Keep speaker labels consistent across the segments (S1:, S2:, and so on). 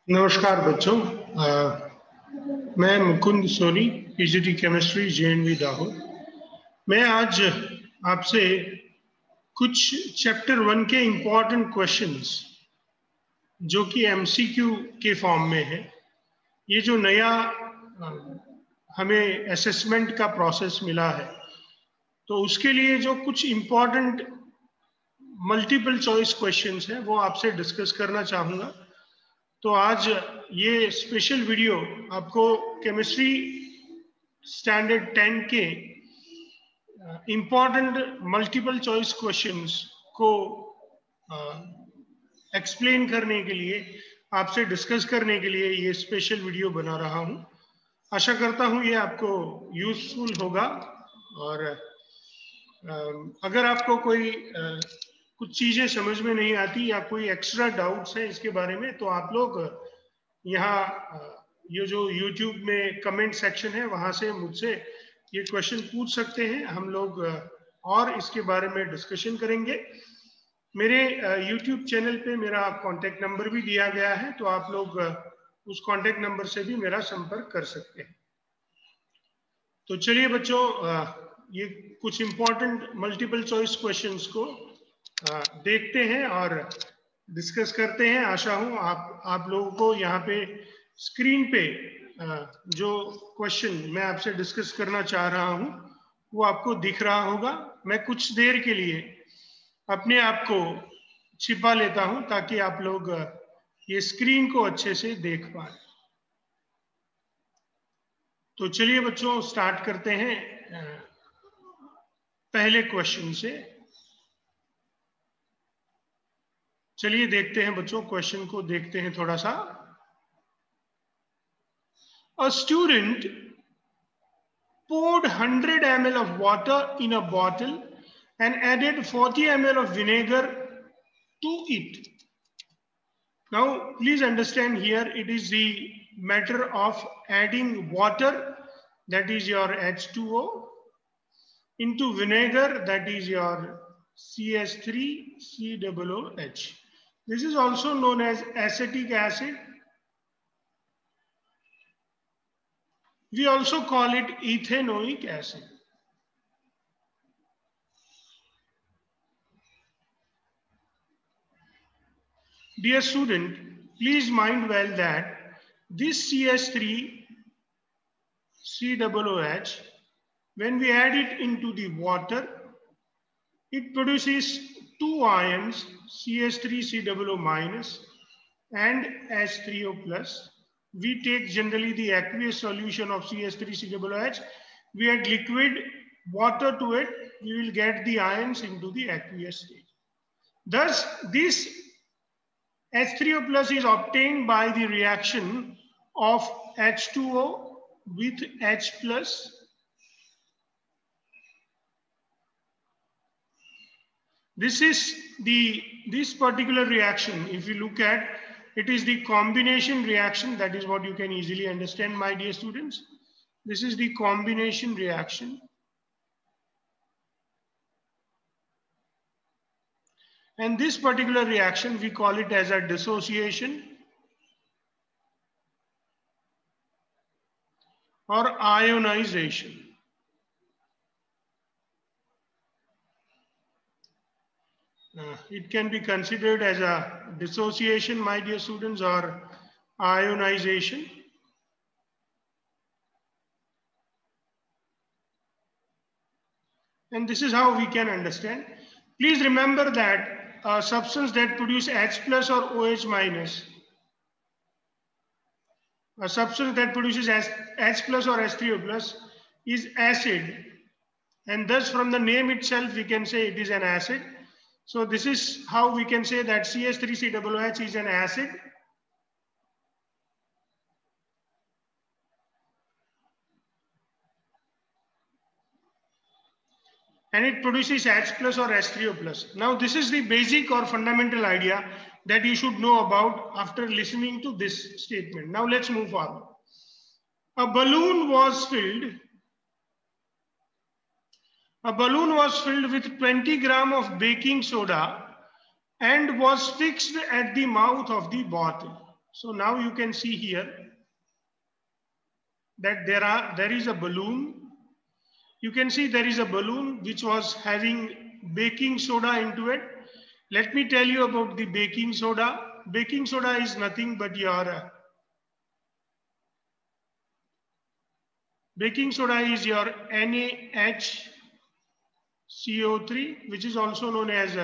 S1: नमस्कार बच्चों। मैं Mukund Soni, PGT chemistry, JNV Dahod. मैं आज आपसे कुछ चैप्टर 1 के इम्पोर्टेंट क्वेश्चंस जो कि एमसीक्यू के फॉर्म में है, ये जो नया हमें असेसमेंट का प्रोसेस मिला है, तो उसके लिए जो कुछ इम्पोर्टेंट मल्टीपल चॉइस क्वेश्चंस हैं वो आपसे डिस्कस करना चाहूँगा। तो आज ये स्पेशल वीडियो आपको केमिस्ट्री स्टैंडर्ड 10 के इम्पोर्टेंट मल्टीपल चॉइस क्वेश्चंस को एक्सप्लेन करने के लिए, आपसे डिस्कस करने के लिए ये स्पेशल वीडियो बना रहा हूँ। आशा करता हूँ ये आपको यूजफुल होगा। और अगर आपको कोई कुछ चीज़ें समझ में नहीं आती या कोई एक्स्ट्रा डाउट्स हैं इसके बारे में, तो आप लोग यहाँ ये जो YouTube में कमेंट सेक्शन है वहाँ से मुझसे ये क्वेश्चन पूछ सकते हैं। हम लोग और इसके बारे में डिस्कशन करेंगे। मेरे YouTube चैनल पे मेरा कॉन्टेक्ट नंबर भी दिया गया है, तो आप लोग उस कॉन्टेक्ट नंबर से भी मेरा संपर्क कर सकते हैं। तो चलिए बच्चों, ये कुछ इम्पोर्टेंट मल्टीपल चॉइस क्वेश्चंस को देखते हैं और डिस्कस करते हैं। आशा हूँ आप लोगों को यहाँ पे स्क्रीन पे जो क्वेश्चन मैं आपसे डिस्कस करना चाह रहा हूँ वो आपको दिख रहा होगा। मैं कुछ देर के लिए अपने आप को छिपा लेता हूँ ताकि आप लोग ये स्क्रीन को अच्छे से देख पाए। तो चलिए बच्चों, स्टार्ट करते हैं पहले क्वेश्चन से। चलिए देखते हैं बच्चों, क्वेश्चन को देखते हैं थोड़ा सा। A student poured 100 ml of water in a bottle and added 40 ml of vinegar to it. Now, please understand here, it is the matter of adding water, that is your H2O, into vinegar, that is your CH3COOH. This is also known as acetic acid. We also call it ethanoic acid. Dear student, please mind well that this CH3COOH, when we add it into the water, it produces two ions, CH3COO minus and H3O plus. We take generally the aqueous solution of CH3COOH. We add liquid water to it, we will get the ions into the aqueous state. Thus, this H3O plus is obtained by the reaction of H2O with H plus. This particular reaction, if you look at, it is the combination reaction. That is what you can easily understand, my dear students. This is the combination reaction. And this particular reaction, we call it as a dissociation or ionization. It can be considered as a dissociation, my dear students, or ionization. And this is how we can understand. Please remember that a substance that produces H plus or OH minus, a substance that produces H plus or H3O plus is acid. And thus from the name itself, we can say it is an acid. So this is how we can say that CH3COOH is an acid. And it produces H plus or H3O plus. Now this is the basic or fundamental idea that you should know about after listening to this statement. Now let's move forward. A balloon was filled with 20 grams of baking soda and was fixed at the mouth of the bottle. So now you can see here that there is a balloon. You can see there is a balloon which was having baking soda into it. Let me tell you about the baking soda. Baking soda is nothing but your baking soda is your NaHCO3, which is also known as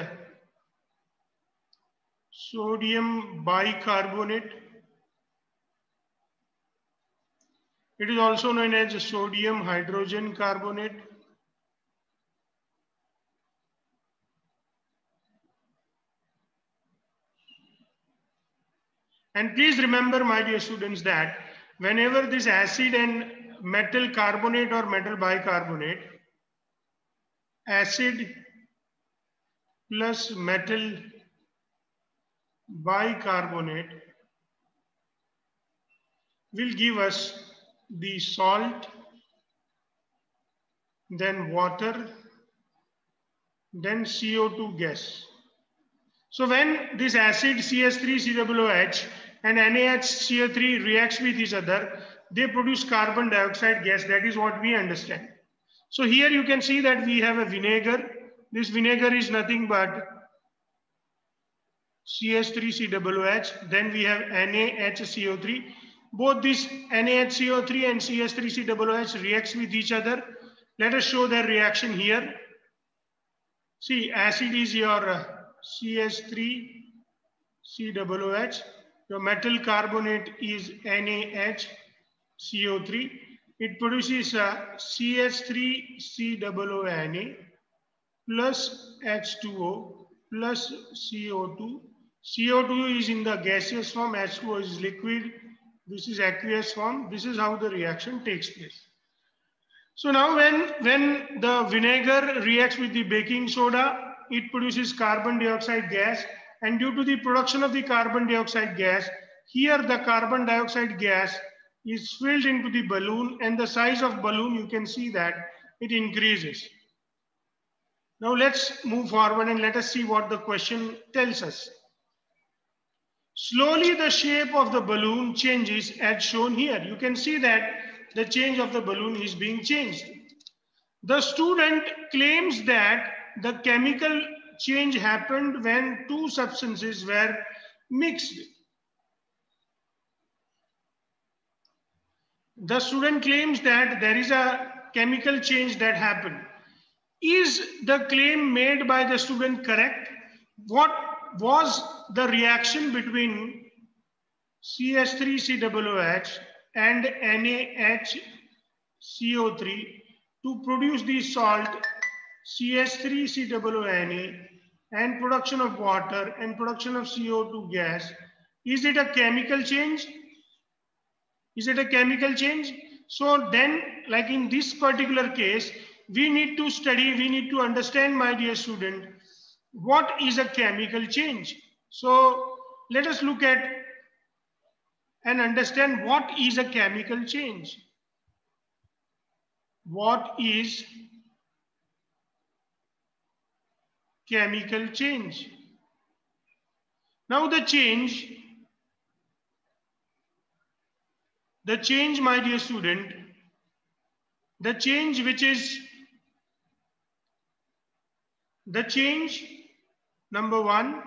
S1: sodium bicarbonate. It is also known as sodium hydrogen carbonate. And please remember, my dear students, that whenever this acid and metal carbonate or metal bicarbonate, acid plus metal bicarbonate will give us the salt, then water, then CO2 gas. So when this acid CH3COOH and NaHCO3 reacts with each other, they produce carbon dioxide gas. That is what we understand. So here you can see that we have a vinegar. This vinegar is nothing but CH3COOH. Then we have NaHCO3. Both this NaHCO3 and CH3COOH reacts with each other. Let us show their reaction here. See, acid is your CH3COOH. Your metal carbonate is NaHCO3. It produces CH3COONA plus H2O plus CO2. CO2 is in the gaseous form, H2O is liquid, this is aqueous form. This is how the reaction takes place. So now when the vinegar reacts with the baking soda, it produces carbon dioxide gas, and due to the production of the carbon dioxide gas, here the carbon dioxide gas is filled into the balloon, and the size of balloon, you can see that it increases. Now let's move forward and let us see what the question tells us. Slowly the shape of the balloon changes as shown here. You can see that the change of the balloon is being changed. The student claims that the chemical change happened when two substances were mixed. The student claims that there is a chemical change that happened. Is the claim made by the student correct? What was the reaction between CH3COOH and NaHCO3 to produce the salt CH3COONA and production of water and production of CO2 gas? Is it a chemical change? Is it a chemical change? So then, like in this particular case, we need to study, we need to understand, my dear student, what is a chemical change. So let us look at and understand what is a chemical change. What is chemical change? Now the change, my dear student, the change number one,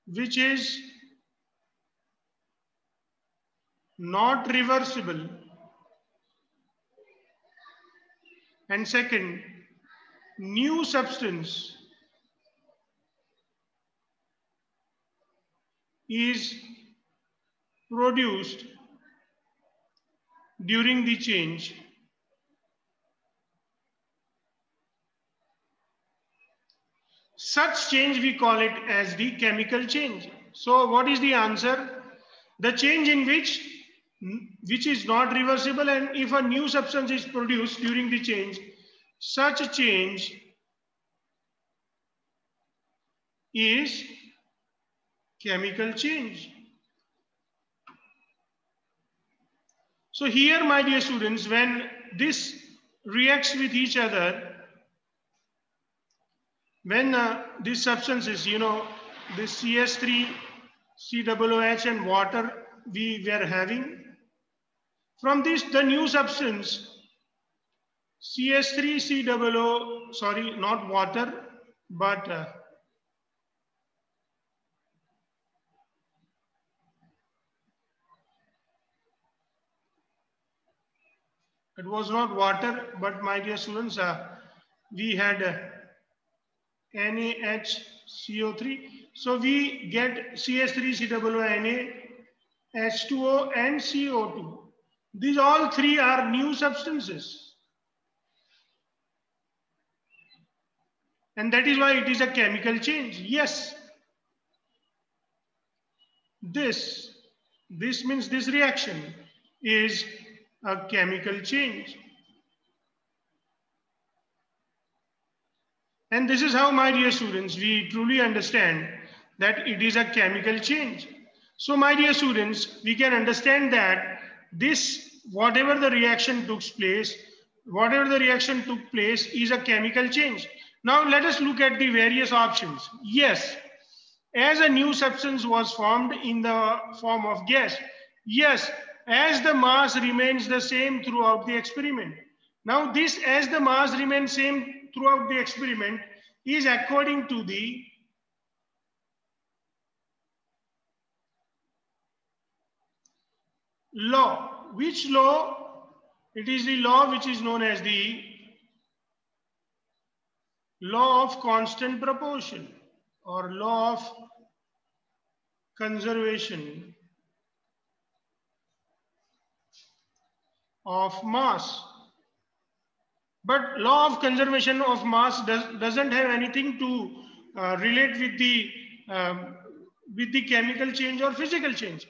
S1: which is not reversible, and second, new substance is produced during the change. Such change we call it as the chemical change. So what is the answer? The change in which is not reversible, and if a new substance is produced during the change, such a change is chemical change. So here, my dear students, when this reacts with each other, when these substances, this CH3 COOH and water we were having. From this, the new substance CH3COO, sorry, not water, but it was not water, but my dear students, we had NaHCO3. So we get CH3COO, Na, H2O and CO2. These all three are new substances. And that is why it is a chemical change. Yes. This means this reaction is a chemical change. And this is how, my dear students, we truly understand that it is a chemical change. So, my dear students, we can understand that this, whatever the reaction took place is a chemical change. Now, let us look at the various options. Yes, as a new substance was formed in the form of gas. Yes, as the mass remains the same throughout the experiment. Now this, as the mass remains same throughout the experiment, is according to the law. Which law? It is the law which is known as the law of constant proportion or law of conservation of mass. But law of conservation of mass doesn't have anything to relate with the chemical change or physical change.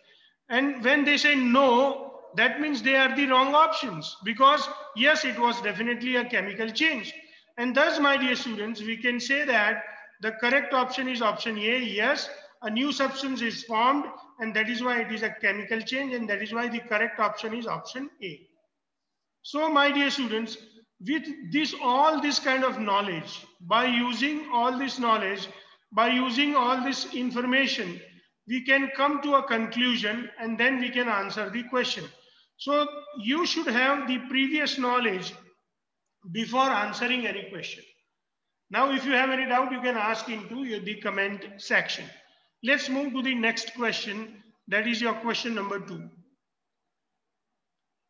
S1: And when they say no, that means they are the wrong options, because yes, it was definitely a chemical change. And thus, my dear students, we can say that the correct option is option A. Yes, a new substance is formed, and that is why it is a chemical change, and that is why the correct option is option A. So, my dear students, with this, all this kind of knowledge, by using all this knowledge, by using all this information, we can come to a conclusion and then we can answer the question. So, you should have the previous knowledge before answering any question. Now, if you have any doubt, you can ask into the comment section. Let's move to the next question. That is your question number 2.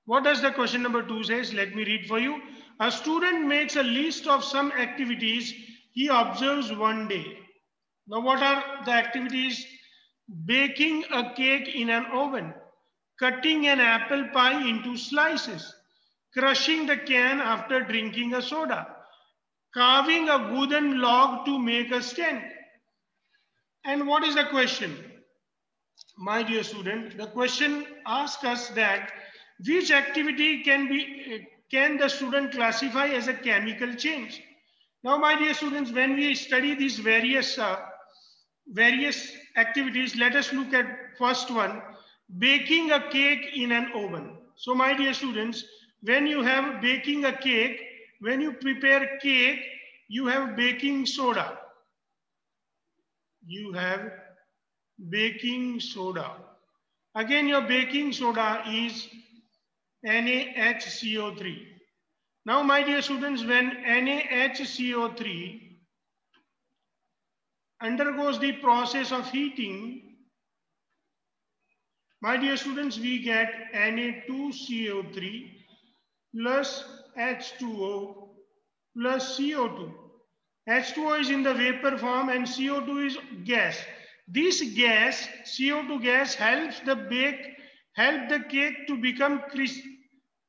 S1: What does the question number 2 says? Let me read for you. A student makes a list of some activities he observes one day. Now, what are the activities? Baking a cake in an oven, cutting an apple pie into slices, crushing the can after drinking a soda, carving a wooden log to make a stand. And what is the question? My dear student, the question asks us that which activity can the student classify as a chemical change? Now, my dear students, when we study these various activities, let us look at first one, baking a cake in an oven. So, my dear students, when you have baking a cake, when you prepare cake, you have baking soda. You have baking soda. Again, your baking soda is NaHCO3. Now, my dear students, when NaHCO3 undergoes the process of heating, my dear students, we get Na2CO3 plus H2O plus CO2. H2O is in the vapor form and CO2 is gas. This gas, CO2 gas, helps the cake to become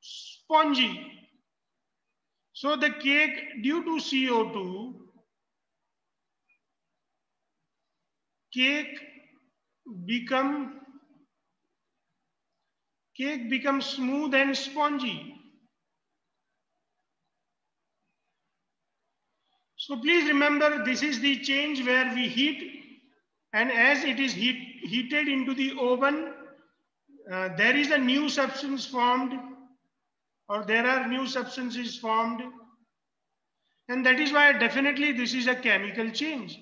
S1: spongy. So the cake, due to CO2, cake becomes smooth and spongy. So please remember, this is the change where we heat, and as it is heated into the oven, there is a new substance formed, or there are new substances formed, and that is why definitely this is a chemical change.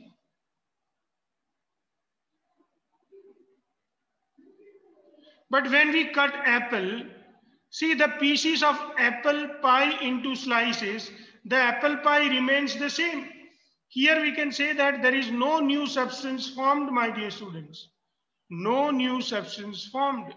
S1: But when we cut apple, see the pieces of apple pie into slices, the apple pie remains the same. Here we can say that there is no new substance formed, my dear students. No new substance formed.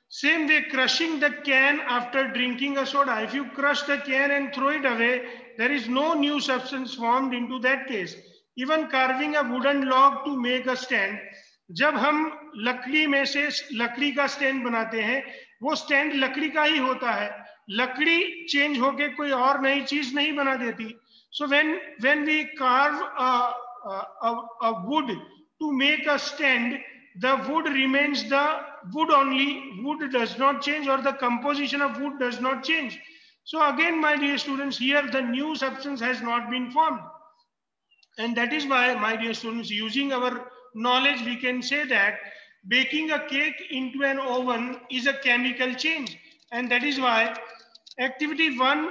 S1: Same way, crushing the can after drinking a soda. If you crush the can and throw it away, there is no new substance formed into that case. Even carving a wooden log to make a stand. जब हम लकड़ी में से लकड़ी का stand बनाते हैं, वो स्टैंड लकड़ी का ही होता है. लकड़ी चेंज होके कोई और नई चीज नहीं बना देती. So when we carve a wood to make a stand, the wood remains the wood only. Wood does not change, or the composition of wood does not change. So again, my dear students, here the new substance has not been formed. And that is why, my dear students, using our knowledge, we can say that baking a cake into an oven is a chemical change. And that is why activity 1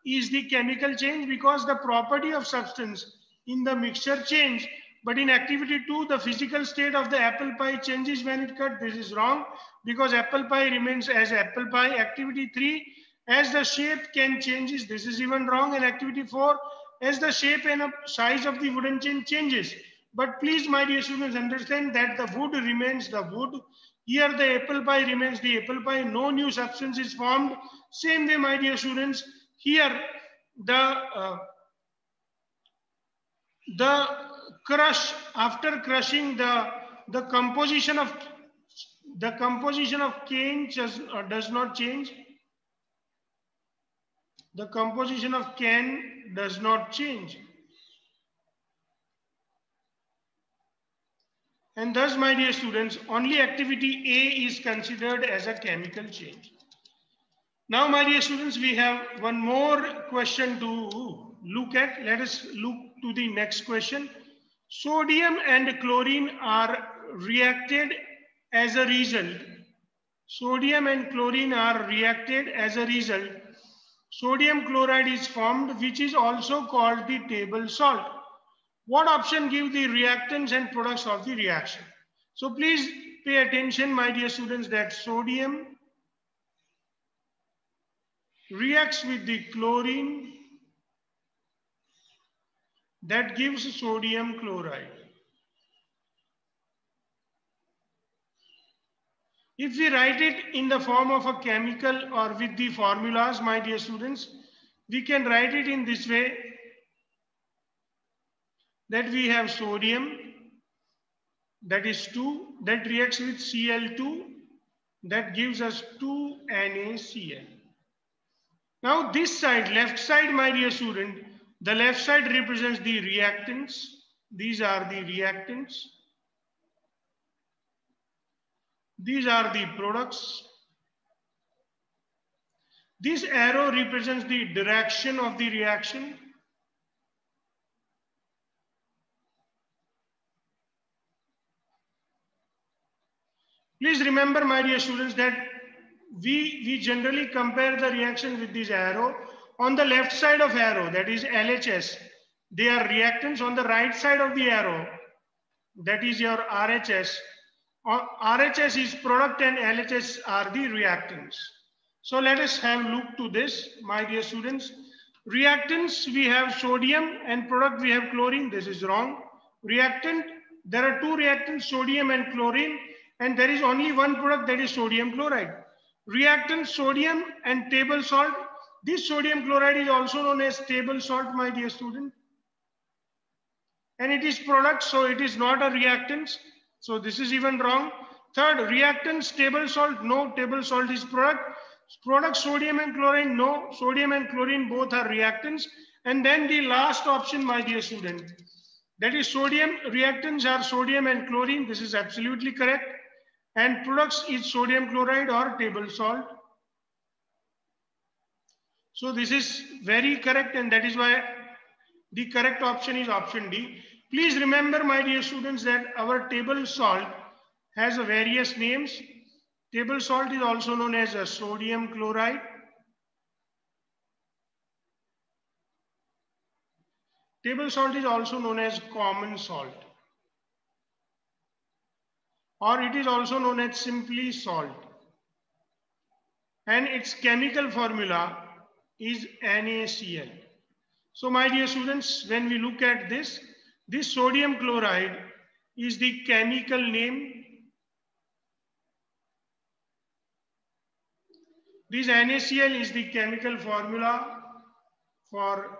S1: is the chemical change, because the property of substance in the mixture change. But in activity 2, the physical state of the apple pie changes when it cut. This is wrong, because apple pie remains as apple pie. Activity 3, as the shape can changes. This is even wrong. And activity 4, as the shape and size of the wooden chain changes. But please, my dear students, understand that the wood remains the wood. Here the apple pie remains the apple pie. No new substance is formed. Same way, my dear students, here the crush, after crushing, the composition of cane does not change. The composition of can does not change. And thus, my dear students, only activity A is considered as a chemical change. Now, my dear students, we have one more question to look at. Let us look to the next question. Sodium and chlorine are reacted as a result. Sodium and chlorine are reacted as a result. Sodium chloride is formed, which is also called the table salt. What option gives the reactants and products of the reaction? So please pay attention, my dear students, that sodium reacts with the chlorine, that gives sodium chloride. If we write it in the form of a chemical or with the formulas, my dear students, we can write it in this way, that we have sodium, that is 2, that reacts with Cl2, that gives us 2NaCl. Now this side, left side, my dear student, the left side represents the reactants. These are the reactants. These are the products. This arrow represents the direction of the reaction. Please remember, my dear students, that we generally compare the reaction with this arrow. On the left side of arrow, that is LHS, they are reactants. On the right side of the arrow, that is your RHS. RHS is product and LHS are the reactants. So let us have a look to this, my dear students. Reactants, we have sodium, and product we have chlorine. This is wrong. Reactant, there are two reactants, sodium and chlorine, and there is only one product, that is sodium chloride. Reactant, sodium and table salt. This sodium chloride is also known as table salt, my dear student. And it is product, so it is not a reactant. So this is even wrong. Third, reactants, table salt. No, table salt is product. Product, sodium and chlorine. No, sodium and chlorine both are reactants. And then the last option, my dear student, that is sodium. Reactants are sodium and chlorine. This is absolutely correct. And products is sodium chloride or table salt. So this is very correct, and that is why the correct option is option D. Please remember, my dear students, that our table salt has various names. Table salt is also known as a sodium chloride. Table salt is also known as common salt, or it is also known as simply salt, and its chemical formula is NaCl. So my dear students, when we look at this sodium chloride is the chemical name. This NaCl is the chemical formula for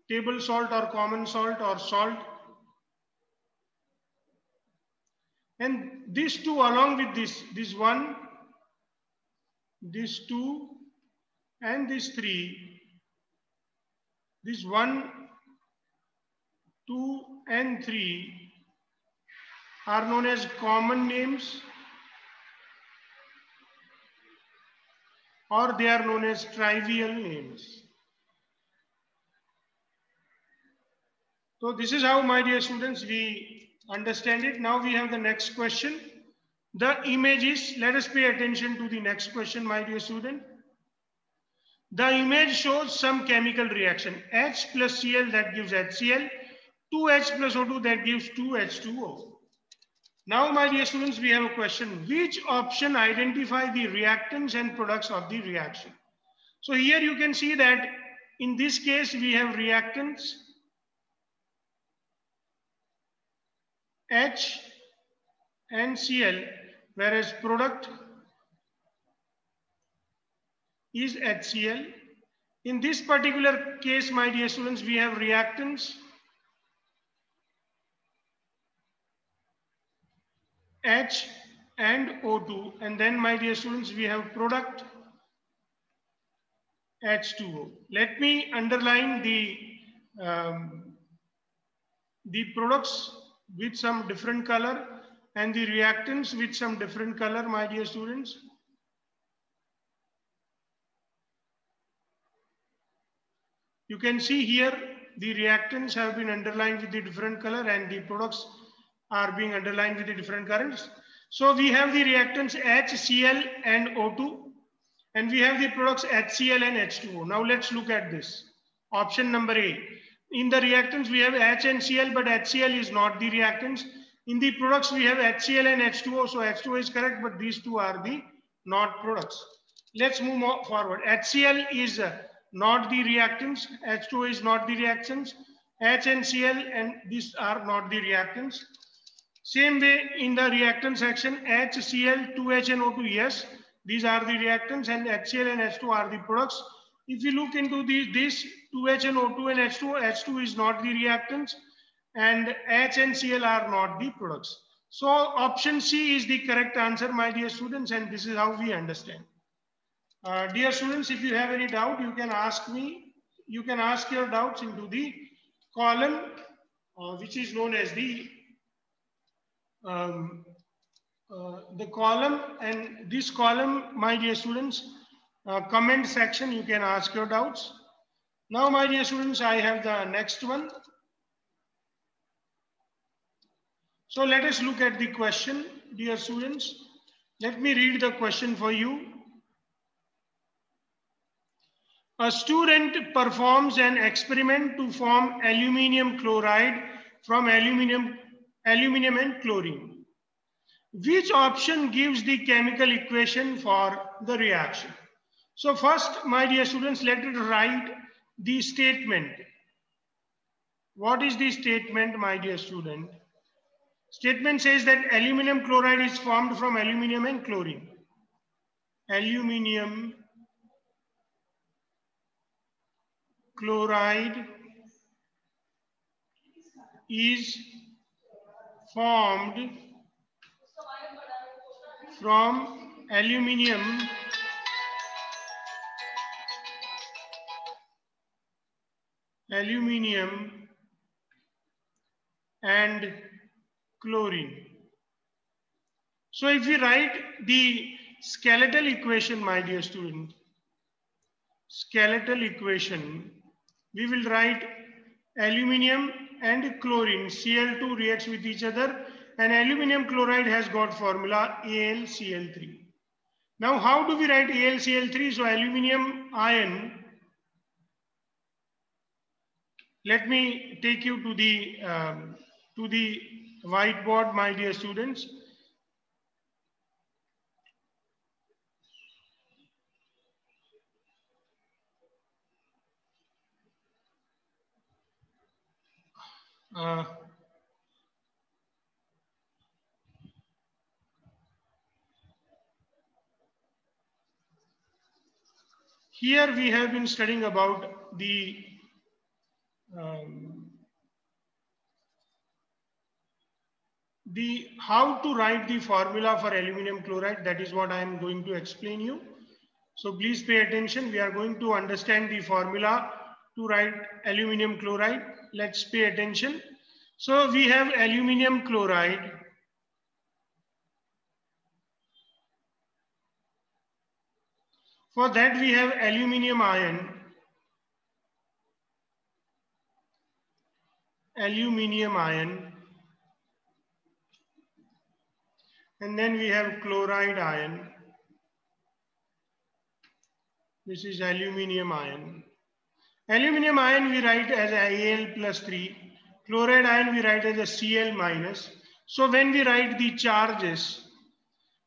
S1: table salt or common salt or salt. And these two along with this one, this two and this three, this 1, 2 and 3 are known as common names, or they are known as trivial names. So this is how, my dear students, we understand it. Now we have the next question. The images, let us pay attention to the next question, my dear student. The image shows some chemical reaction. H plus Cl, that gives HCl. 2H plus O2, that gives 2H2O. Now, my dear students, we have a question. Which option identify the reactants and products of the reaction? So here you can see that in this case, we have reactants H and Cl, whereas product is HCl. In this particular case, my dear students, we have reactants H and O2, and then, my dear students, we have product H2O. Let me underline the products with some different color and the reactants with some different color, my dear students. You can see here the reactants have been underlined with the different color and the products are being underlined with the different colors. So we have the reactants HCl and O2, and we have the products HCl and H2O. Now let's look at this. Option number A. In the reactants we have H and Cl, but HCl is not the reactants. In the products we have HCl and H2O, so H2O is correct, but these two are the not products. Let's move forward. HCl is not the reactants, H2O is not the reactants, H and Cl and these are not the reactants. Same way in the reactant section, HCl, 2H and O2, yes, these are the reactants, and HCl and H2 are the products. If you look into this 2H and O2 and H2, H2 is not the reactants, and H and Cl are not the products. So option C is the correct answer, my dear students, and this is how we understand. Dear students, if you have any doubt, you can ask me. You can ask your doubts into the column, which is known as the column, and this column, my dear students, comment section, you can ask your doubts. Now, my dear students, I have the next one. So let us look at the question, dear students. Let me read the question for you. A student performs an experiment to form aluminium chloride from aluminium and chlorine. Which option gives the chemical equation for the reaction? So first, my dear students, let us write the statement. What is the statement, my dear student? Statement says that aluminium chloride is formed from aluminium and chlorine. Aluminium chloride is formed from aluminium and chlorine. So if we write the skeletal equation, my dear student, skeletal equation, we will write aluminium and chlorine, Cl2 reacts with each other, and aluminium chloride has got formula AlCl3. Now how do we write AlCl3? So aluminium ion Let me take you to the whiteboard, my dear students. Here we have been studying about the how to write the formula for aluminum chloride. That is what I am going to explain you. So please pay attention. We are going to understand the formula to write aluminum chloride. Let's pay attention. So we have aluminum chloride. For that we have aluminum ion. Aluminum ion. And then we have chloride ion. This is aluminum ion. Aluminum ion we write as Al plus 3. Chloride ion we write as a Cl minus. So when we write the charges,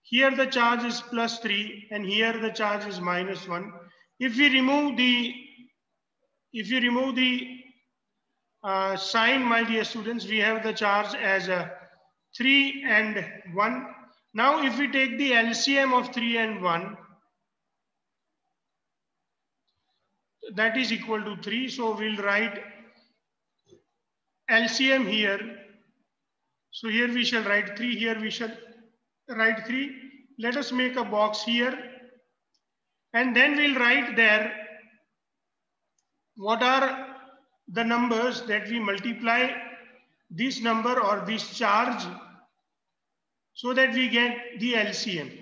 S1: here the charge is plus 3 and here the charge is minus 1. If you remove the sign, my dear students, we have the charge as a 3 and 1. Now if we take the LCM of 3 and 1, that is equal to 3. So we'll write LCM here. So here we shall write 3, here we shall write 3. Let us make a box here. And then we'll write there what are the numbers that we multiply this number or this charge so that we get the LCM.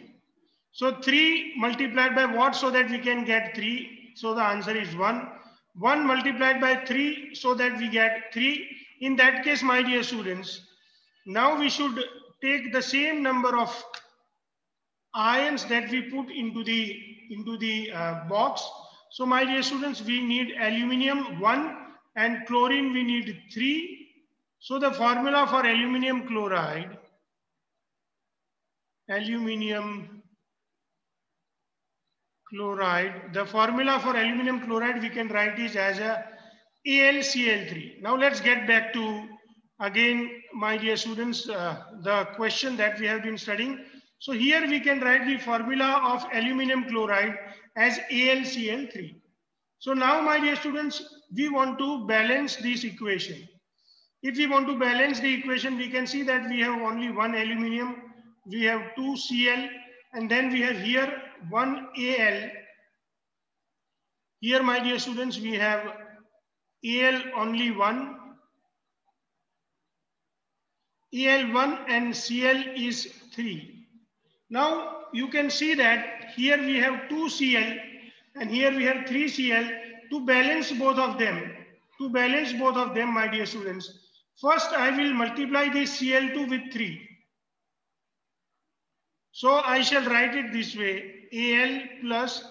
S1: So 3 multiplied by what so that we can get 3. So the answer is 1. 1 multiplied by 3 so that we get 3. In that case, my dear students, now we should take the same number of ions that we put into the box. So my dear students, we need aluminum 1 and chlorine we need 3. So the formula for aluminum chloride, the formula for aluminum chloride we can write is as a AlCl3. Now let's get back to again, my dear students, the question that we have been studying. So here we can write the formula of aluminum chloride as AlCl3. So now, my dear students, we want to balance this equation. If we want to balance the equation, we can see that we have only one aluminum, we have 2 Cl, and then we have here 1 Al. Here, my dear students, we have Al only 1. Al1 and Cl is 3. Now you can see that here we have 2 Cl and here we have 3 Cl. To balance both of them, my dear students, first I will multiply this Cl2 with 3. So I shall write it this way, Al plus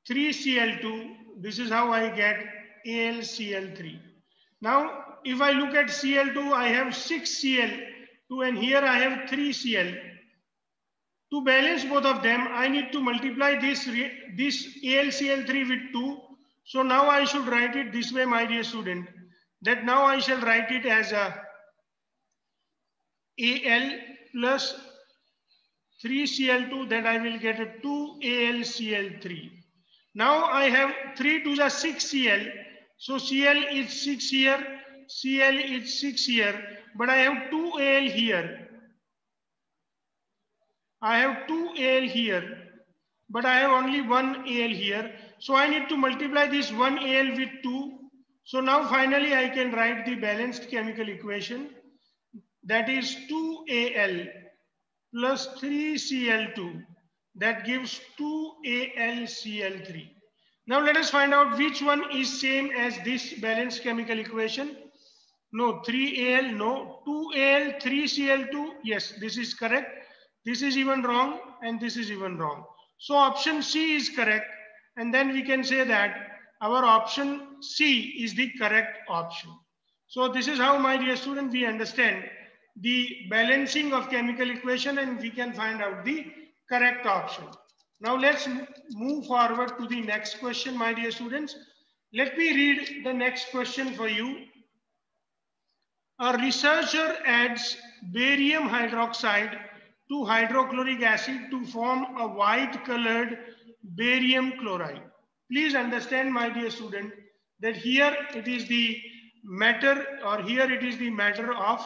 S1: 3 Cl2. This is how I get AlCl3. Now if I look at Cl2, I have 6 Cl2 and here I have 3 Cl. To balance both of them, I need to multiply this AlCl3 with 2. So now I should write it this way, my dear student, that now I shall write it as a Al plus 3 Cl2, that I will get a 2 AlCl3. Now I have 3 to the 6 Cl. So Cl is 6 here, Cl is 6 here, but I have 2 Al here. I have 2 Al here, but I have only 1 Al here. So I need to multiply this 1 Al with 2. So now finally I can write the balanced chemical equation. That is 2 Al plus 3 Cl2. That gives 2 AlCl3. Now let us find out which one is same as this balanced chemical equation. No, 3Al, no, 2Al, 3Cl2. Yes, this is correct. This is even wrong and this is even wrong. So option C is correct. And then we can say that our option C is the correct option. So this is how, my dear student, we understand the balancing of chemical equation and we can find out the correct option. Now let's move forward to the next question, my dear students. Let me read the next question for you. A researcher adds barium hydroxide to hydrochloric acid to form a white colored barium chloride. Please understand, my dear student, that here it is the matter, or here it is the matter of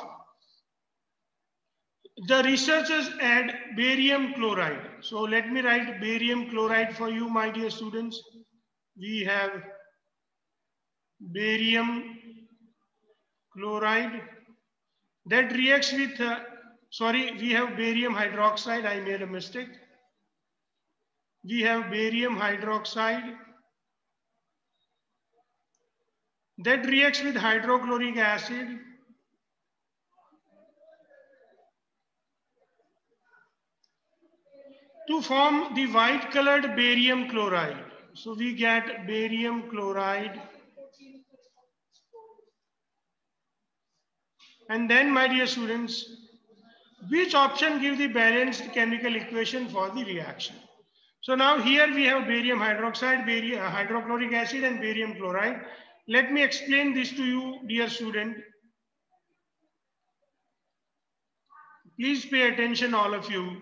S1: the researchers add barium chloride. So let me write barium chloride for you, my dear students. We have barium chloride that reacts with, we have barium hydroxide. I made a mistake. We have barium hydroxide that reacts with hydrochloric acid to form the white colored barium chloride. So we get barium chloride. And then, my dear students, which option gives the balanced chemical equation for the reaction? So now here we have barium hydroxide, hydrochloric acid and barium chloride. Let me explain this to you, dear student. Please pay attention, all of you.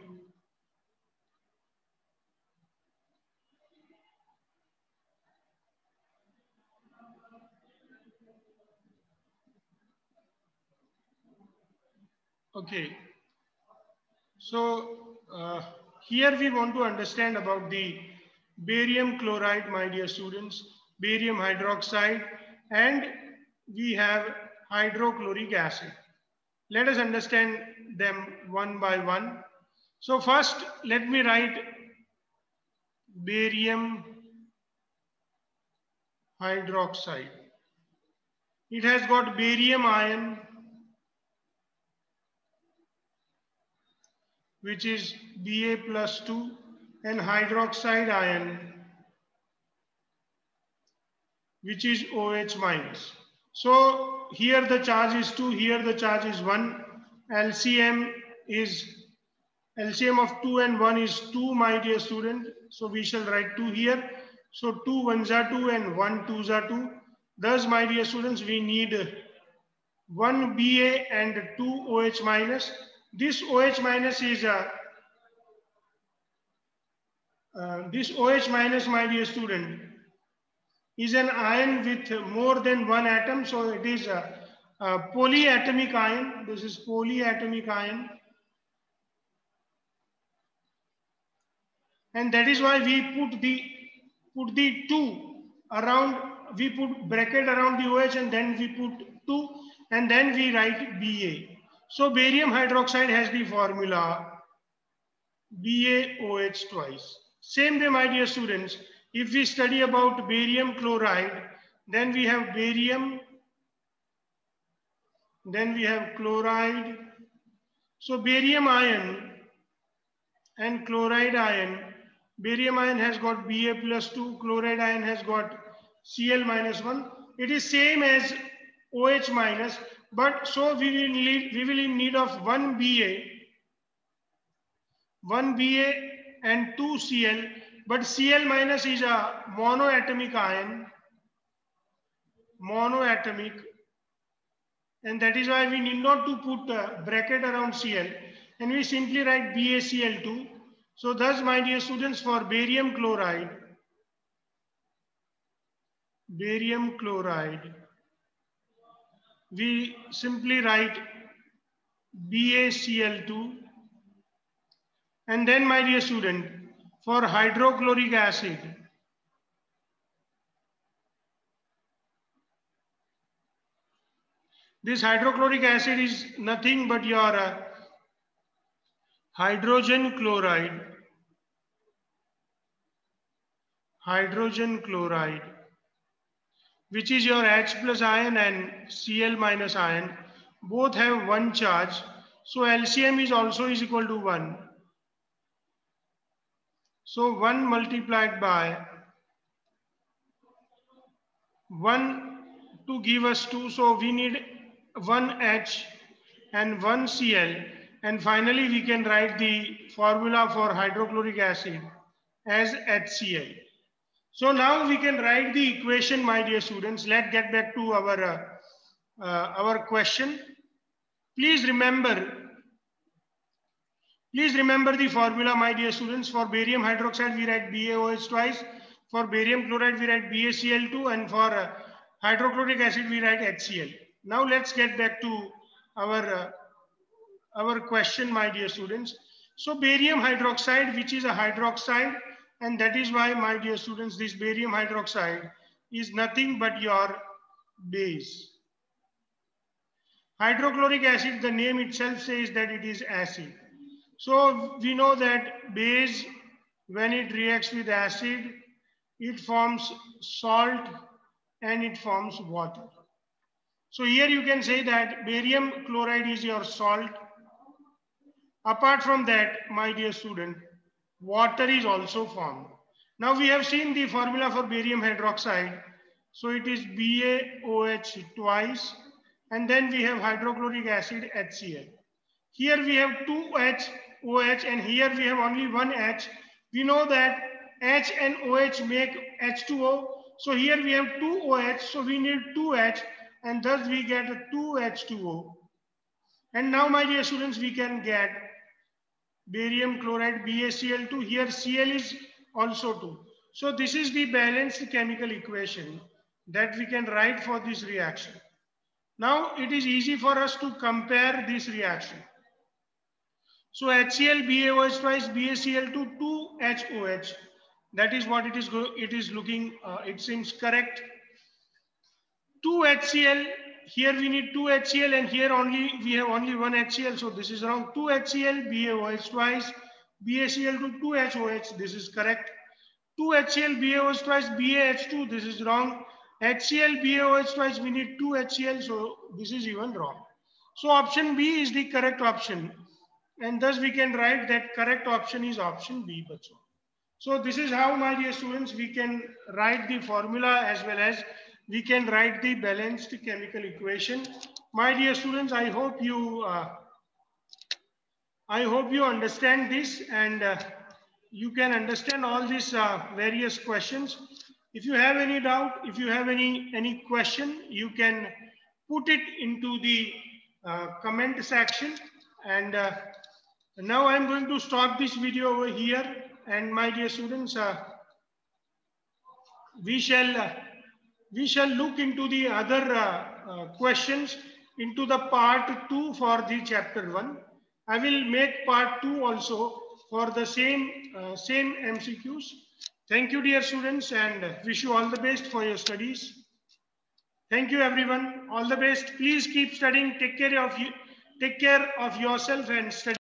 S1: Okay. So here we want to understand about the barium chloride, my dear students, barium hydroxide, and we have hydrochloric acid. Let us understand them one by one. So first, let me write barium hydroxide. It has got barium ion, which is Ba+2, and hydroxide ion, which is OH-. So here the charge is 2, here the charge is 1. LCM of 2 and 1 is 2, my dear student. So we shall write 2 here. So 2 ones are 2 and 1 twos are 2. Thus, my dear students, we need 1 Ba and 2 OH-. This OH- is this OH-, my dear student, is an ion with more than one atom. So it is a polyatomic ion. This is polyatomic ion. And that is why we put the 2 around, we put bracket around the OH and then we put 2 and then we write Ba. So barium hydroxide has the formula BaOH twice. Same way, my dear students, if we study about barium chloride, then we have barium, then we have chloride. So barium ion and chloride ion, barium ion has got Ba+2, chloride ion has got Cl-1. It is same as OH-, but so we will in need of 1 Ba and 2 Cl, but Cl- is a monoatomic ion, and that is why we need not to put a bracket around Cl, and we simply write BaCl2. So thus, my dear students, for barium chloride, we simply write BaCl2. And then, my dear student, for hydrochloric acid, this hydrochloric acid is nothing but your hydrogen chloride, which is your H+ ion and Cl- ion. Both have one charge. So LCM is also is equal to 1. So 1 multiplied by 1 to give us 2. So we need 1 H and 1 Cl. And finally, we can write the formula for hydrochloric acid as HCl. So now we can write the equation, my dear students. Let's get back to our question. Please remember the formula, my dear students. For barium hydroxide, we write BaOH twice. For barium chloride, we write BaCl2. And for hydrochloric acid, we write HCl. Now let's get back to our question, my dear students. So barium hydroxide, which is a hydroxide, and that is why, my dear students, this barium hydroxide is nothing but your base. Hydrochloric acid, the name itself says that it is acid. So we know that base, when it reacts with acid, it forms salt and it forms water. So here you can say that barium chloride is your salt. Apart from that, my dear student, water is also formed. Now we have seen the formula for barium hydroxide. So it is BaOH twice, and then we have hydrochloric acid HCl. Here we have 2 OH, and here we have only 1 H. We know that H and OH make H2O. So here we have 2 OH, so we need 2 H, and thus we get a 2 H2O. And now, my dear students, we can get barium chloride BaCl2. Here Cl is also 2. So this is the balanced chemical equation that we can write for this reaction. Now it is easy for us to compare this reaction. So HCl BaOH twice BaCl2 2 HOH. That is what it is looking. It seems correct. 2 HCl. Here we need 2 HCl, and here we have only 1 HCl. So this is wrong. 2 HCl BaOH twice BaCl2 2 HOH. This is correct. 2 HCl BaOH twice BaH2. This is wrong. HCl BaOH twice, we need 2 HCl. So this is even wrong. So option B is the correct option. And thus we can write that correct option is option B. So this is how, my dear students, we can write the formula as well as we can write the balanced chemical equation. My dear students, I hope you understand this, and you can understand all these various questions. If you have any doubt, if you have any question, you can put it into the comment section. And now I'm going to stop this video over here. And my dear students, we shall look into the other questions into the part 2 for the chapter 1. I will make part 2 also for the same MCQs. Thank you, dear students, and wish you all the best for your studies. Thank you, everyone. All the best. Please keep studying. Take care of yourself and study.